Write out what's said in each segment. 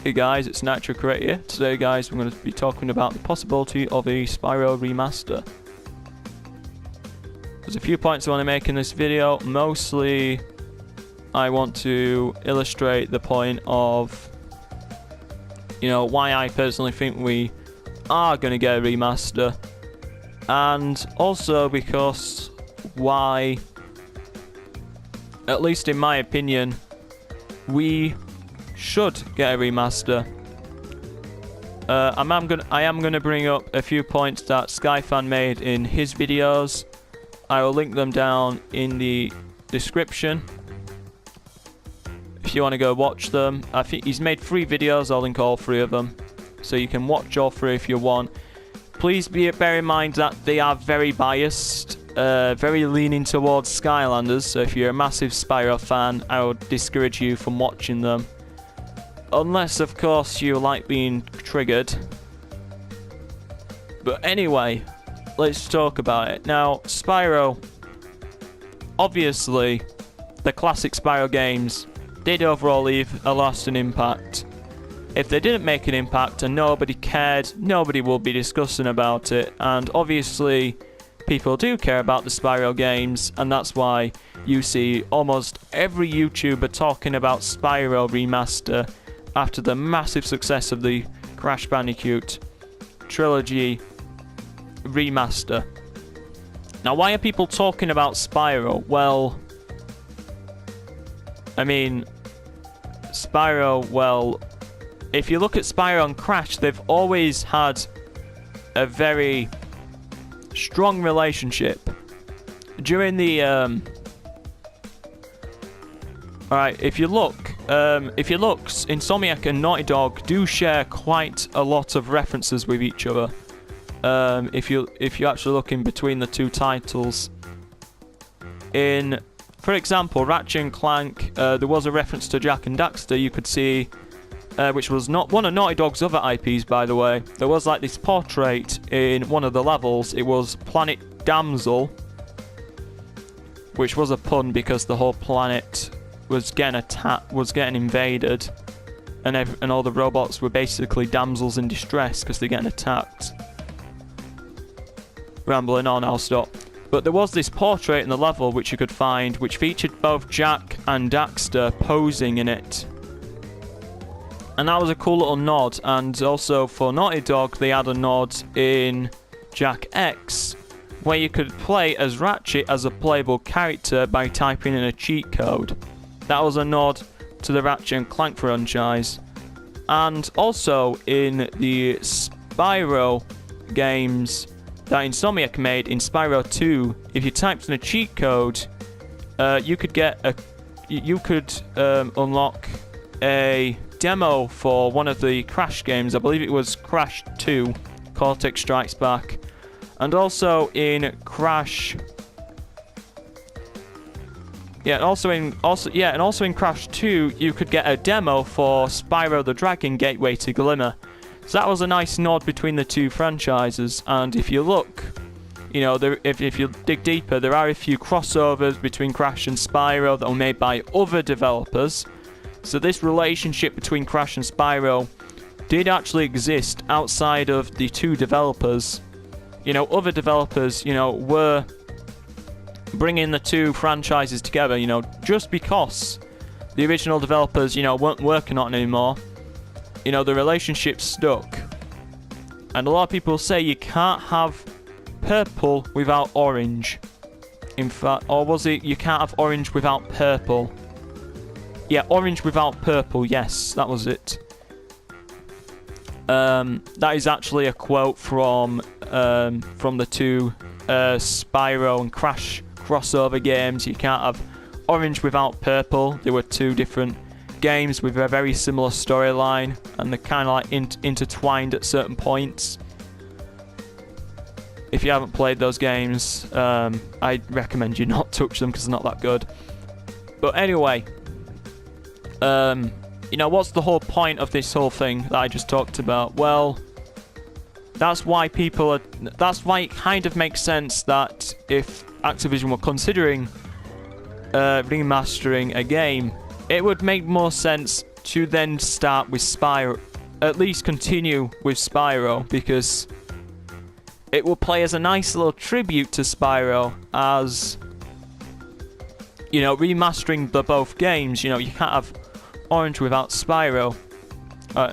Hey guys, it's Nitro Correct here. Today guys, we're going to be talking about the possibility of a Spyro Remaster. There's a few points I want to make in this video. Mostly, I want to illustrate the point of, why I personally think we are going to get a remaster. And also because why, at least in my opinion, we should get a remaster. I am gonna bring up a few points that Skyfan made in his videos. I will link them down in the description if you want to go watch them. I think he's made 3 videos. I'll link all 3 of them, so you can watch all 3 if you want. Please bear in mind that they are very biased, very leaning towards Skylanders. So if you're a massive Spyro fan, I would discourage you from watching them. Unless, of course, you like being triggered. But anyway, let's talk about it. Now, Spyro, obviously, the classic Spyro games did overall leave a lasting impact. If they didn't make an impact and nobody cared, nobody will be discussing about it. And obviously, people do care about the Spyro games, and that's why you see almost every YouTuber talking about Spyro Remaster after the massive success of the Crash Bandicoot Trilogy Remaster. Now, why are people talking about Spyro? Well, I mean, if you look at Spyro and Crash, they've always had a very strong relationship. During the alright, if you look, Insomniac and Naughty Dog do share quite a lot of references with each other. If you actually look in between the 2 titles, for example, Ratchet and Clank, there was a reference to Jak and Daxter. You could see, which was not one of Naughty Dog's other IPs, by the way. There was like this portrait in one of the levels. It was Planet Damsel, which was a pun because the whole planet was getting invaded, and all the robots were basically damsels in distress because they're getting attacked. Rambling on, I'll stop. But there was this portrait in the level which you could find, which featured both Jak and Daxter posing in it. And that was a cool little nod. And also for Naughty Dog, they had a nod in Jak X, where you could play as Ratchet as a playable character by typing in a cheat code. That was a nod to the Ratchet and Clank franchise. And also in the Spyro games that Insomniac made, in Spyro 2, if you typed in a cheat code, you could unlock a demo for one of the Crash games. I believe it was Crash 2, Cortex Strikes Back. And also in Crash, and also in Crash 2, you could get a demo for Spyro the Dragon Gateway to Glimmer. So that was a nice nod between the 2 franchises. And if you look, if you dig deeper, there are a few crossovers between Crash and Spyro that were made by other developers. So this relationship between Crash and Spyro did actually exist outside of the 2 developers. Other developers, were bringing the 2 franchises together, just because the original developers, weren't working on it anymore. The relationship stuck. And a lot of people say you can't have purple without orange. In fact, or was it you can't have orange without purple? Yeah, orange without purple, yes, that was it. That is actually a quote from the 2 Spyro and Crash crossover games. You can't have orange without purple. They were 2 different games with a very similar storyline, and they're kind of like intertwined at certain points. If you haven't played those games, I'd recommend you not touch them because they're not that good. But anyway, what's the whole point of this whole thing that I just talked about? Well, that's why it kind of makes sense that if Activision were considering remastering a game, it would make more sense to then start with Spyro, at least continue with Spyro, because it will play as a nice little tribute to Spyro, as, you know, remastering the both games. You know, you can't have Orange without Spyro.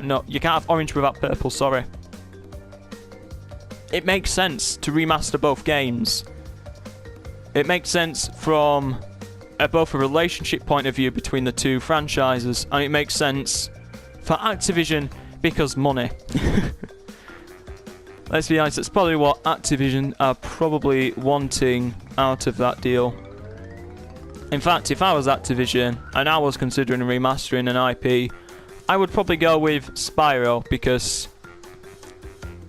No, you can't have Orange without Purple, sorry. It makes sense to remaster both games. It makes sense from both a relationship point of view between the two franchises, and it makes sense for Activision because money. Let's be honest, that's probably what Activision are probably wanting out of that deal. In fact, if I was Activision and I was considering remastering an IP, I would probably go with Spyro, because,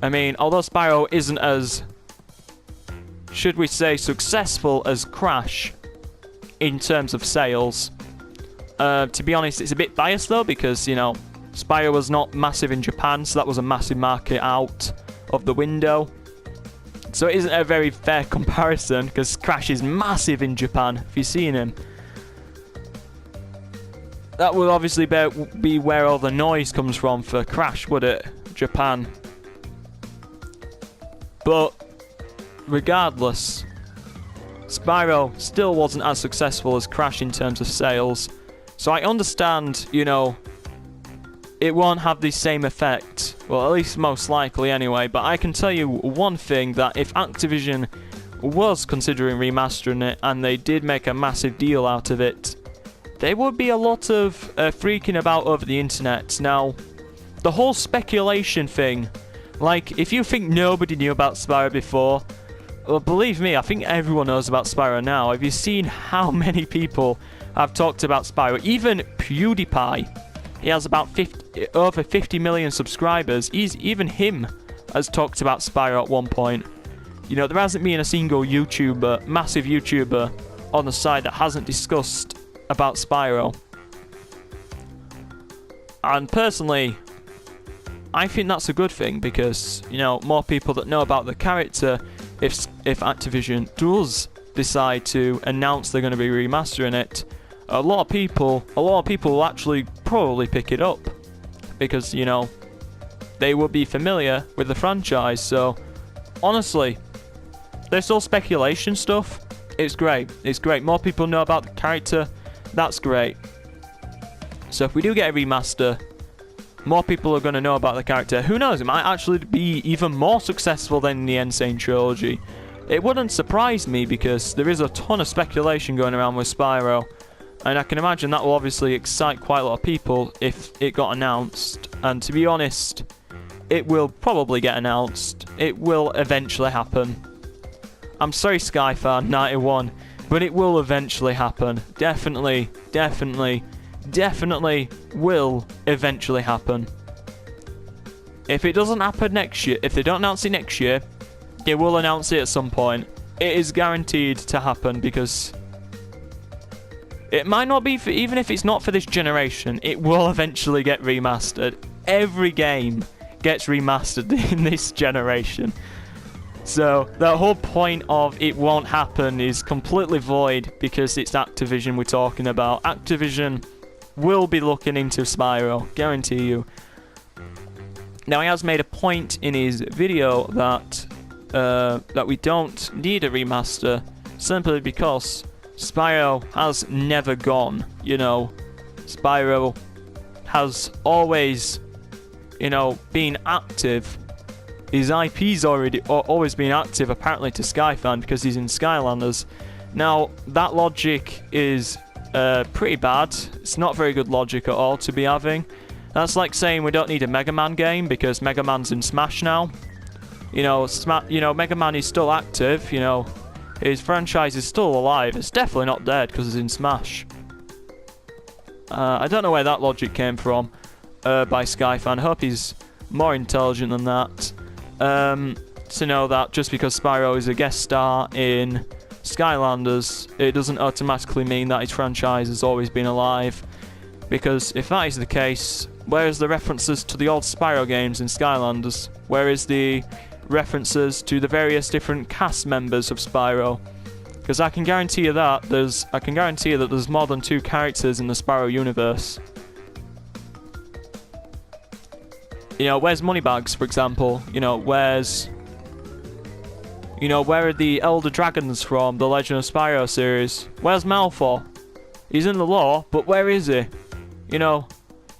I mean, although Spyro isn't as, should we say, successful as Crash in terms of sales, to be honest, it's a bit biased though, because, you know, Spyro was not massive in Japan, so that was a massive market out of the window. So it isn't a very fair comparison, because Crash is massive in Japan, if you've seen him. That would obviously be where all the noise comes from for Crash, would it? Japan. But regardless, Spyro still wasn't as successful as Crash in terms of sales. So I understand, you know, it won't have the same effect. Well, at least most likely anyway. But I can tell you one thing, that if Activision was considering remastering it and they did make a massive deal out of it, there would be a lot of freaking about over the internet. Now, the whole speculation thing, like, if you think nobody knew about Spyro before, well, believe me, I think everyone knows about Spyro now. Have you seen how many people have talked about Spyro? Even PewDiePie, he has about over 50 million subscribers. Even him has talked about Spyro at one point. You know, there hasn't been a single YouTuber, massive YouTuber, on the side that hasn't discussed about Spyro. And personally, I think that's a good thing, because, you know, more people that know about the character, if Activision does decide to announce they're going to be remastering it, a lot of people will actually probably pick it up, because, you know, they will be familiar with the franchise. So honestly, there's all speculation stuff. It's great. It's great. More people know about the character. That's great. So if we do get a remaster, more people are going to know about the character. Who knows? It might actually be even more successful than the Insane Trilogy. It wouldn't surprise me, because there is a ton of speculation going around with Spyro. And I can imagine that will obviously excite quite a lot of people if it got announced. And to be honest, it will probably get announced. It will eventually happen. I'm sorry, Skyfan91, but it will eventually happen. Definitely will eventually happen. If it doesn't happen next year, if they don't announce it next year, they will announce it at some point. It is guaranteed to happen, because it might not be for, even if it's not for this generation, it will eventually get remastered. Every game gets remastered in this generation. So the whole point of it won't happen is completely void, because it's Activision we're talking about. Activision will be looking into Spyro, guarantee you. Now, he has made a point in his video that that we don't need a remaster, simply because Spyro has never gone. You know, Spyro has always, you know, been active. His IP's always been active, apparently, to Skyfan, because he's in Skylanders. Now, that logic is pretty bad. It's not very good logic at all to be having. That's like saying we don't need a Mega Man game because Mega Man's in Smash now. You know, Mega Man is still active. You know, his franchise is still alive. It's definitely not dead because it's in Smash. I don't know where that logic came from by Skyfan. I hope he's more intelligent than that. To know that just because Spyro is a guest star in Skylanders, it doesn't automatically mean that his franchise has always been alive. Because if that is the case, where is the references to the old Spyro games in Skylanders? Where is the references to the various different cast members of Spyro? Because I can guarantee you that there's more than 2 characters in the Spyro universe. You know, where's Moneybags, for example? You know, where's... You know, where are the Elder Dragons from the Legend of Spyro series? Where's Malfor? He's in the lore, but where is he? You know,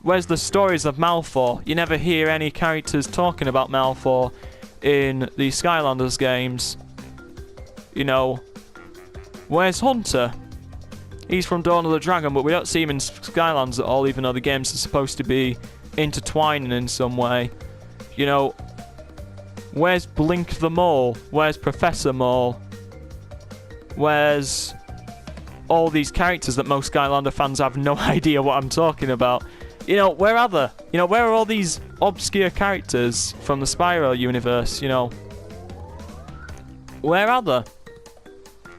where's the stories of Malfor? You never hear any characters talking about Malfor in the Skylanders games. You know, where's Hunter? He's from Dawn of the Dragon, but we don't see him in Skylanders at all, even though the games are supposed to be intertwining in some way. You know, where's Blink the Mole? Where's Professor Mole? Where's all these characters that most Skylander fans have no idea what I'm talking about? You know, where are they? You know, where are all these obscure characters from the Spyro universe, you know? Where are they?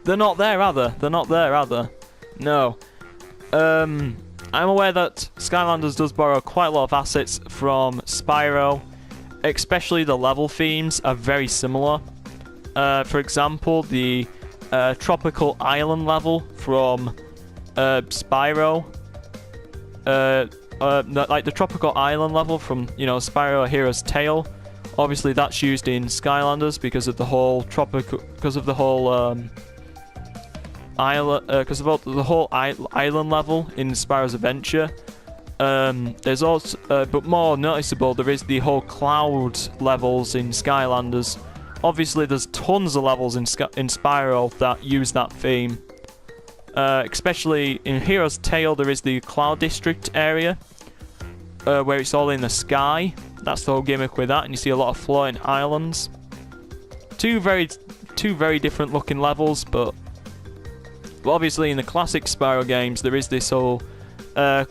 They're not there, are they? They're not there, are they? No. I'm aware that Skylanders does borrow quite a lot of assets from Spyro, especially the level themes are very similar. For example, the tropical island level from Spyro, like the tropical island level from, you know, Spyro A Hero's Tale. Obviously, that's used in Skylanders because of the whole island level in Spyro's Adventure. There's also, but more noticeable, there is the whole cloud levels in Skylanders. Obviously, there's tons of levels in Spyro that use that theme. Especially in Hero's Tale, there is the Cloud District area, where it's all in the sky. That's the whole gimmick with that, and you see a lot of floating islands. Two very different looking levels, but obviously in the classic Spyro games, there is this whole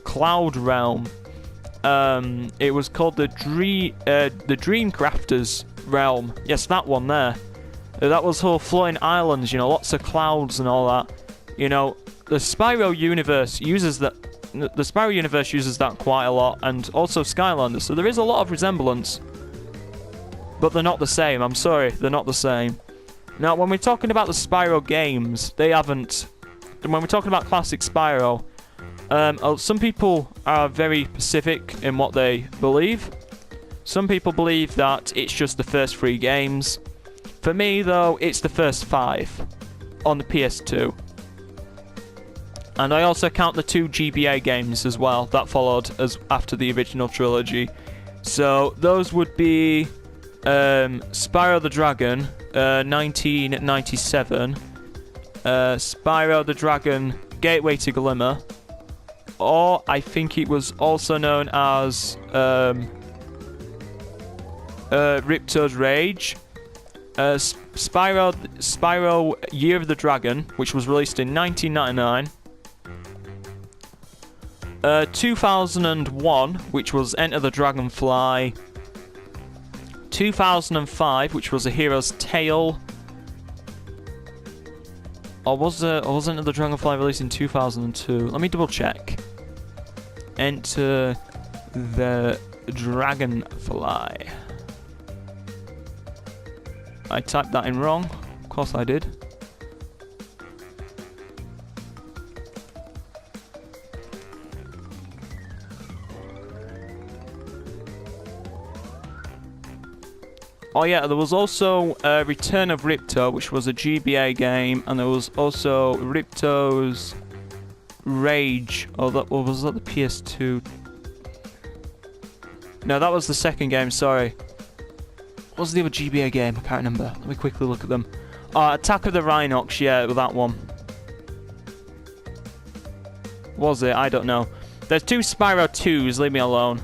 cloud realm. It was called the Dreamcrafters realm. Yes, that one there. That was whole floating islands, you know, lots of clouds and all that. You know, the Spyro universe uses that. The Spyro universe uses that quite a lot, and also Skylanders. So there is a lot of resemblance, but they're not the same. I'm sorry, they're not the same. Now, when we're talking about the Spyro games, they haven't. And when we're talking about classic Spyro, some people are very specific in what they believe. Some people believe that it's just the first 3 games. For me, though, it's the first 5 on the PS2. And I also count the 2 GBA games as well that followed as after the original trilogy. So those would be Spyro the Dragon, 1997, Spyro the Dragon Gateway to Glimmer, or I think it was also known as Ripto's Rage, Spyro Year of the Dragon, which was released in 1999, 2001, which was Enter the Dragonfly, 2005, which was A Hero's Tale, or was Enter the Dragonfly released in 2002? Let me double check. Enter the Dragonfly. I typed that in wrong. Of course I did. Oh yeah, there was also Return of Ripto, which was a GBA game, and there was also Ripto's Rage. Or was that the PS2? No, that was the second game, sorry. What was the other GBA game? I can't remember. Let me quickly look at them. Attack of the Rhinox, yeah, that one. Was it? I don't know. There's 2 Spyro 2s, leave me alone.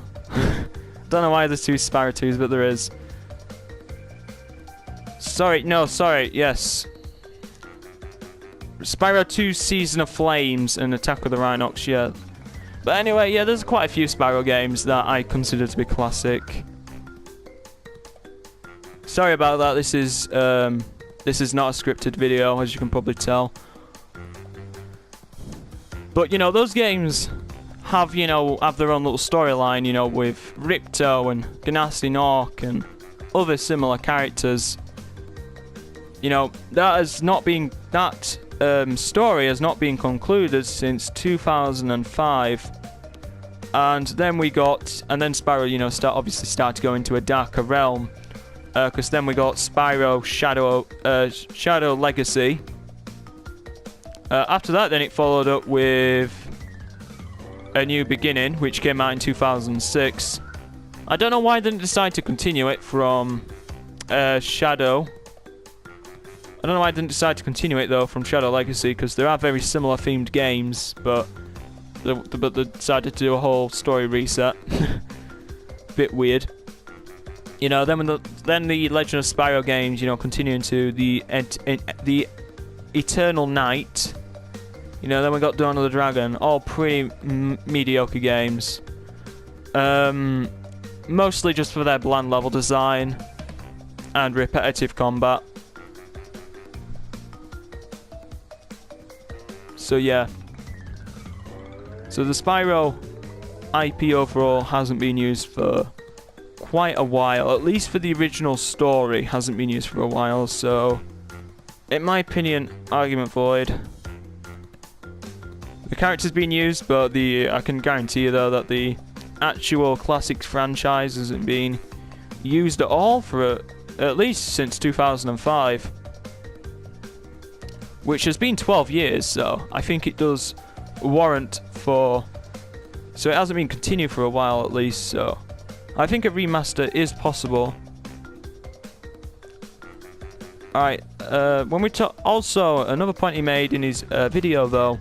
Don't know why there's 2 Spyro 2s, but there is. Sorry, yes. Spyro 2 Season of Flames and Attack of the Rhinox, yeah. But anyway, yeah, there's quite a few Spyro games that I consider to be classic. Sorry about that, this is not a scripted video, as you can probably tell. But, you know, those games have their own little storyline, you know, with Ripto and Ganassi Nork and other similar characters. You know, that story has not been concluded since 2005. And then Spyro, you know, obviously started to go into a darker realm. Because then we got Spyro Shadow Legacy. After that, then it followed up with A New Beginning, which came out in 2006. I don't know why they didn't decide to continue it from Shadow. I don't know why I didn't decide to continue it though from Shadow Legacy, because there are very similar themed games, but they decided to do a whole story reset. Bit weird. You know, then the Legend of Spyro games, you know, continue into the Eternal Night. You know, then we got Dawn of the Dragon, all pretty mediocre games. Mostly just for their bland level design and repetitive combat. So yeah. So the Spyro IP overall hasn't been used for quite a while. At least for the original story, hasn't been used for a while. So, in my opinion, argument void. The character's been used, but I can guarantee you though that the actual classics franchise hasn't been used at all for at least since 2005. Which has been 12 years, so I think it does warrant for... So it hasn't been continued for a while at least, so... I think a remaster is possible. Alright, when we talk... Also, another point he made in his video, though,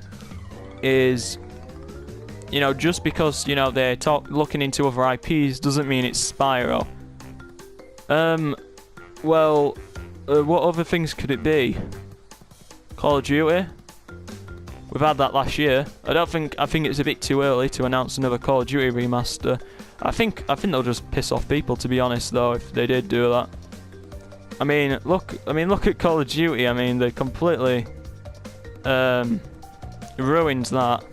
is... You know, just because, you know, they're looking into other IPs doesn't mean it's Spyro. Well, what other things could it be? Call of Duty? We've had that last year. I think it's a bit too early to announce another Call of Duty remaster. I think they'll just piss off people, to be honest, though, if they did do that. I mean, look at Call of Duty. I mean, they completely ruined that.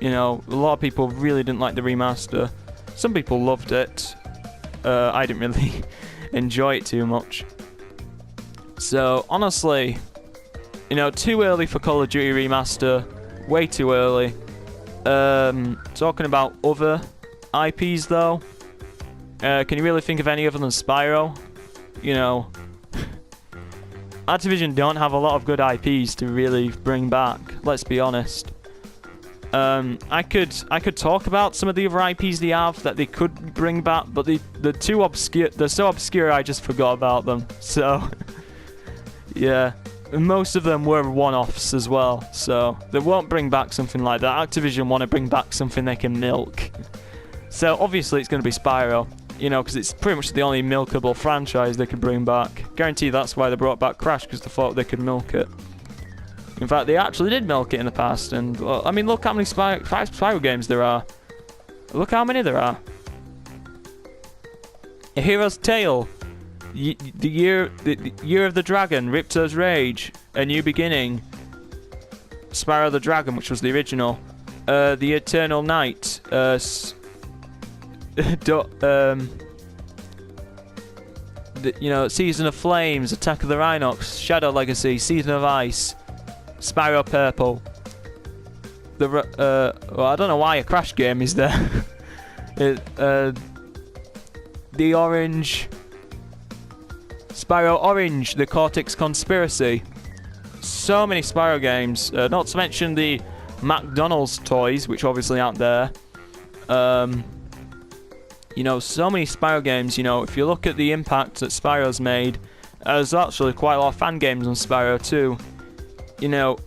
You know, a lot of people really didn't like the remaster. Some people loved it. I didn't really enjoy it too much. So, honestly, you know, too early for Call of Duty remaster. Way too early. Talking about other IPs, though. Can you really think of any other than Spyro? You know, Activision don't have a lot of good IPs to really bring back. Let's be honest. I could talk about some of the other IPs they have that they could bring back, but they're too obscure. They're so obscure I just forgot about them. So yeah, most of them were one-offs as well. So they won't bring back something like that. Activision want to bring back something they can milk. So obviously it's going to be Spyro. You know, because it's pretty much the only milkable franchise they could bring back. Guarantee that's why they brought back Crash, because they thought they could milk it. In fact, they actually did milk it in the past, and I mean, look how many Spyro games there are. Look how many there are. A Hero's Tale, the Year of the Dragon, Ripto's Rage, A New Beginning, Spyro the Dragon, which was the original, The Eternal Night, you know, Season of Flames, Attack of the Rhinox, Shadow Legacy, Season of Ice, Spyro Purple. Well, I don't know why a Crash game is there. The Orange, Spyro Orange, The Cortex Conspiracy. So many Spyro games. Not to mention the McDonald's toys, which obviously aren't there. You know, so many Spyro games. You know, if you look at the impact that Spyro's made, there's actually quite a lot of fan games on Spyro too. You know,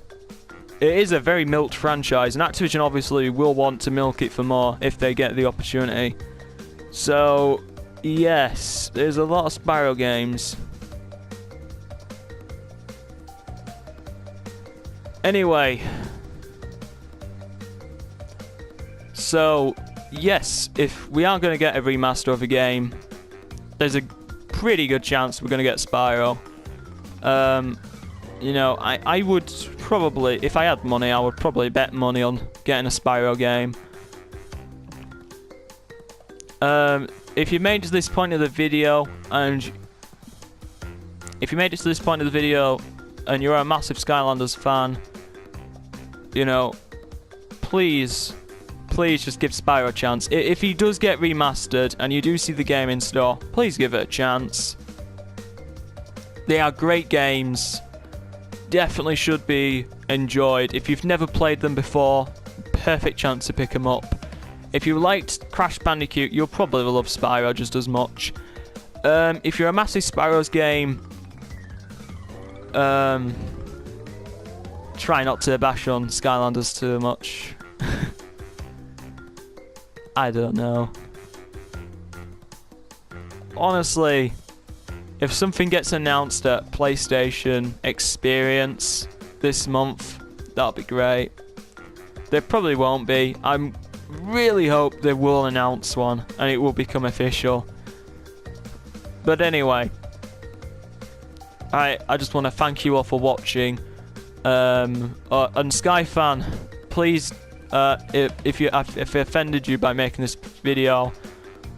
it is a very milked franchise, and Activision obviously will want to milk it for more if they get the opportunity. So, yes, there's a lot of Spyro games. Anyway, so yes, if we are going to get a remaster of a game, there's a pretty good chance we're going to get Spyro. You know, I would probably, if I had money, I would probably bet money on getting a Spyro game. If you made it to this point of the video, and you're a massive Skylanders fan, you know, please please just give Spyro a chance. If he does get remastered and you do see the game in store, please give it a chance. They are great games. Definitely should be enjoyed. If you've never played them before, perfect chance to pick them up. If you liked Crash Bandicoot, you'll probably love Spyro just as much. If you're a massive Spyro's game, try not to bash on Skylanders too much. I don't know. Honestly, if something gets announced at PlayStation Experience this month, that'll be great. There probably won't be. I really hope they will announce one and it will become official. But anyway, I just want to thank you all for watching. And Skyfan, please, if I offended you by making this video,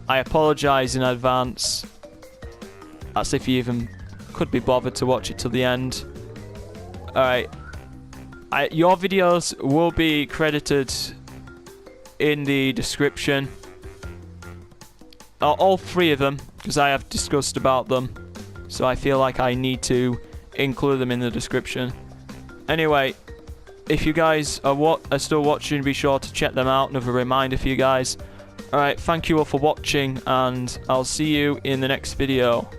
I apologise in advance. That's if you even could be bothered to watch it till the end. Alright. Your videos will be credited in the description. All three of them, because I have discussed about them. So I feel like I need to include them in the description. Anyway, if you guys are still watching, be sure to check them out. Another reminder for you guys. Alright, thank you all for watching, and I'll see you in the next video.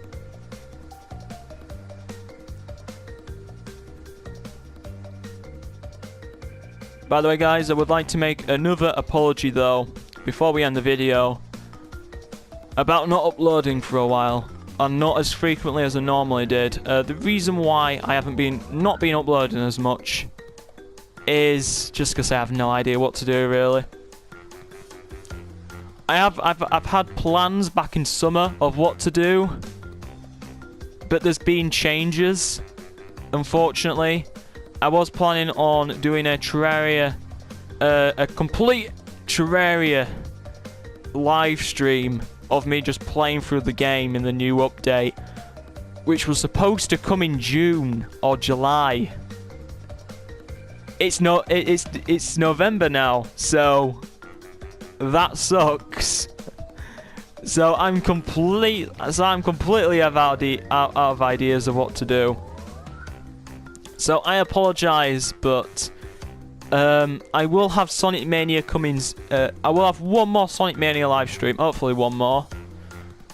By the way, guys, I would like to make another apology, though, before we end the video, about not uploading for a while, and not as frequently as I normally did. The reason why I haven't not been uploading as much is just because I have no idea what to do, really. I've had plans back in summer of what to do, but there's been changes, unfortunately. I was planning on doing a Terraria, a complete Terraria live stream of me just playing through the game in the new update, which was supposed to come in June or July. It's November now, so that sucks. So I'm completely out of ideas of what to do. So I apologise, but I will have Sonic Mania coming. I will have one more Sonic Mania live stream. Hopefully, one more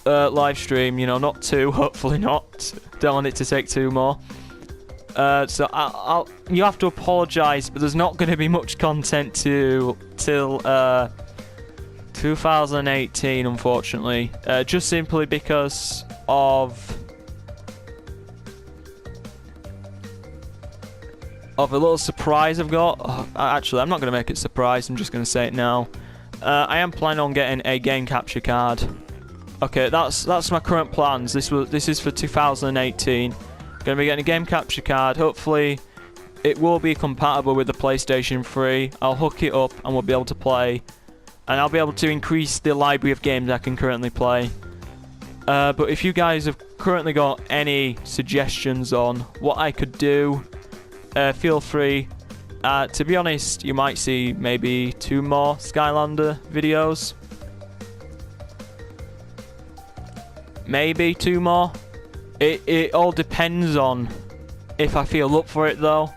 live stream. You know, not two. Hopefully not. Don't want it to take two more. So you have to apologise, but there's not going to be much content till 2018, unfortunately. Just simply because of a little surprise I've got. Actually, I'm not going to make it a surprise. I'm just going to say it now. I am planning on getting a game capture card. Okay, that's my current plans. This is for 2018. Going to be getting a game capture card. Hopefully, it will be compatible with the PlayStation 3. I'll hook it up and we'll be able to play. And I'll be able to increase the library of games I can currently play. But if you guys have currently got any suggestions on what I could do, feel free. To be honest, you might see maybe 2 more Skylander videos. Maybe 2 more. It all depends on if I feel up for it, though.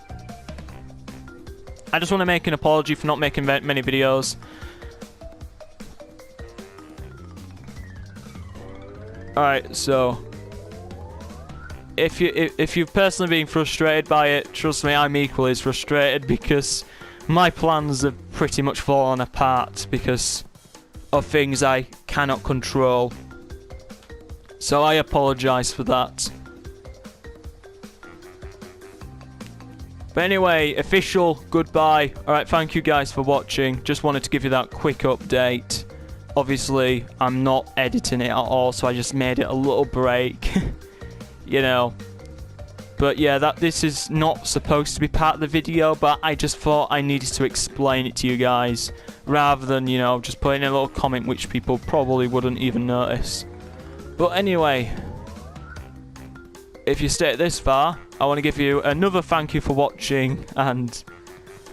I just want to make an apology for not making many videos. Alright, so if you've personally been frustrated by it, trust me, I'm equally as frustrated because my plans have pretty much fallen apart because of things I cannot control. So I apologise for that. But anyway, official goodbye. Alright, thank you guys for watching. Just wanted to give you that quick update. Obviously, I'm not editing it at all, so I just made it a little break. You know. But yeah, this is not supposed to be part of the video, but I just thought I needed to explain it to you guys, rather than, you know, just putting a little comment which people probably wouldn't even notice. But anyway, if you stayed this far, I want to give you another thank you for watching, and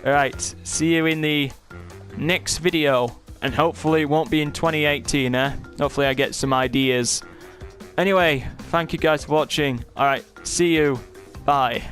alright, see you in the next video. And hopefully it won't be in 2018, eh? Hopefully I get some ideas. Anyway, thank you guys for watching. Alright, see you. Bye.